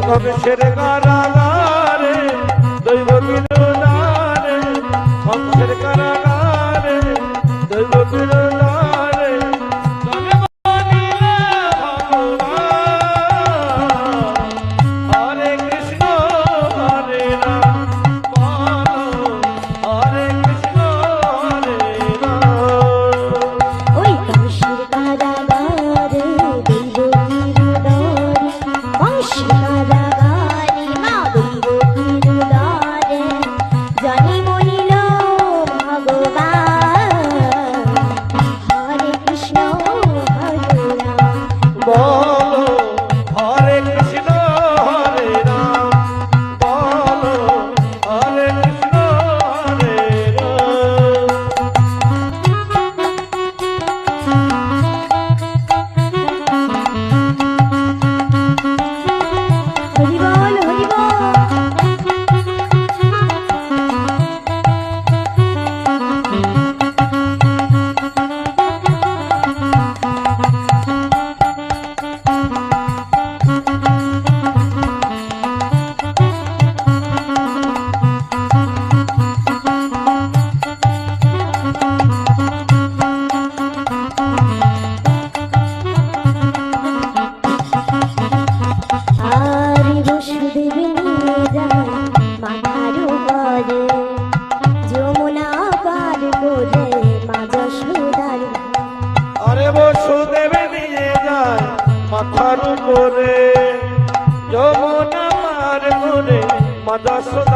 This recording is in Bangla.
কংসের কারাগারে দৈব বিনোদারে, কংসের কারাগারে দৈব বিনোদারে তবে বলিলে ভগবান হরে কৃষ্ণ হরে রাম, হরে কৃষ্ণ হরে রাম। ওই কংসের কারাগারে দৈব বিনোদারে, কংসের কারাগারে মা দৈব বিনোদারে জনি বলিল ভগবান হরে কৃষ্ণ হরে রাম। বলো হরে কৃষ্ণ হরে রাম, বলো হরে কৃষ্ণ হরে রাম। হরি বল হরি বল। আর বসুদেব নিয়ে যায় মাথার উপরে, যমুনা পার করে মা যশোদার। আরে বসুদেব নিয়ে যায় মাথার উপরে, যমুনা পার করে মা যশোদার